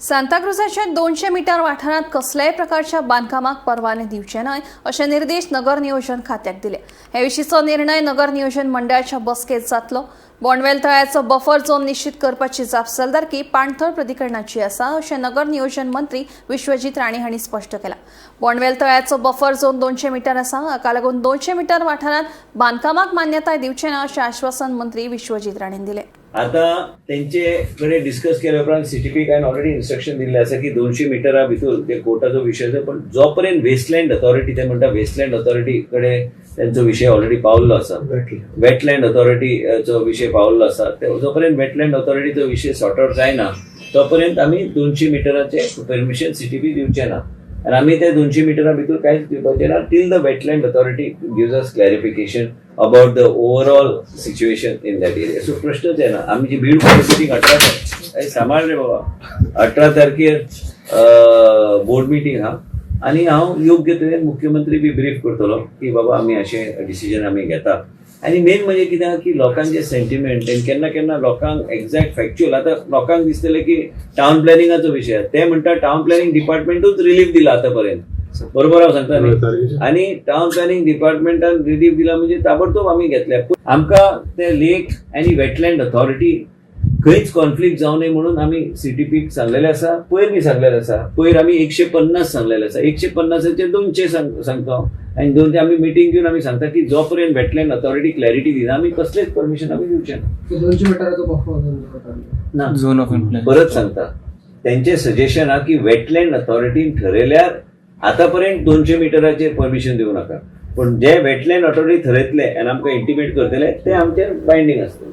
सांताक्रुजाच्या 200 metre वाठारात कसल्याय प्रकारच्या बांधकामाक परवाने दिवचे न्हय असे निर्देश नगर नियोजन खात्याक दिले। हे विशींचो निर्णय नगर नियोजन मंडळाच्या बसकेत जातलो। बोंडवेल तळ्याचो बफर झोन निश्चित करपाची जबाबदारी पाणथळ प्राधिकरणाची आसा असे नगर नियोजन मंत्री विश्वजीत राणे हांणी स्पष्ट केला। बोंडवेल तळ्याचो बफर झोन 200 मीटर आसा, हाका लागून 200 मीटर वाठारात बांधकामाक मान्यताय दिवचे ना असे आश्वासन मंत्री विश्वजीत राणेन दिले। आता त्यांचे कडे डिस्कस केल्या उपरांत सीटीपी काय ऑलरेडी इन्स्ट्रक्शन दिले आसा की 200 मिटरा भितर ते कोर्टाचो विषय जो, पण जोपर्यंत वेस्टलँड अथॉरिटी ते म्हणटा वेस्टलँड अथॉरिटी कडे त्यांचो विषय ऑलरेडी पावल्लो आसा, वेटलँड अथॉरिटीचो विषय पावल्लो आसा, जोपर्यंत वेटलँड अथॉरिटीचो विषय सॉर्ट आउट जायना तोपर्यंत आमी 200 मिटराचे परमिशन सीटीपी दिवचे ना। आणि आम्ही त्या 200 मिटरा भितर कांयच दिवपाचे ना टील the wetland authority gives us clarification about the overall situation in that area. So प्रश्नच आहे ना, आम्ही जी बीड मिटींग 18 सांबाळ रे बाबा, 18 तारखेर बोर्ड मिटींग हा, आणि हांव योग्य तरेन मुख्यमंत्री बी ब्रीफ करतलो की बाबा आम्ही अशें डिसिजन आम्ही घेता। आणि मेन म्हणजे कित्याक की लोकांचे सेंटिमेंट केन्ना केन्ना लोकांक एक्झॅक्ट फॅक्च्युअल, आता लोकांक दिसतले की टाउन प्लॅनिंगाचो विषय ते म्हणटा टाउन प्लॅनिंग डिपार्टमेंटूच रिलीफ दिला आतापर्यंत, बरोबर हांव सांगता न्ही, आणि टाउन प्लॅनिंग डिपार्टमेंटान रिलीफ दिला म्हणजे ताबडतोब आम्ही घेतल्या। आमकां ते लेक आणि वेटलँड अथॉरिटी खंयच कॉन्फ्लिक्ट जाऊ नये म्हणून आम्ही सीटीपीक सांगलेले आसा, पयर बी सांगलेले आसा। पयर आम्ही 150 सांगलेले आसा, 150चे 200 सांगता, आणि 200 आम्ही मिटींग घेऊन आम्ही सांगता की जोपर्यंत वेटलँड अथॉरिटी क्लॅरिटी दिना आम्ही कसलेच परमिशन आम्ही दिवचे ना। 200 मीटराचो बफर झोन ऑफ इन्फ्लुएन्स परत सांगता, त्यांचे सजेशन हा की वेटलँड अथॉरिटीन ठरयल्यार आतापर्यंत 200 मीटराचे परमिशन दिवं नाका, पण जे वेटलँड अथॉरिटी ठरयतले आनी आमकां इंटिमेट करतले ते आमचे बायंडींग आसतले।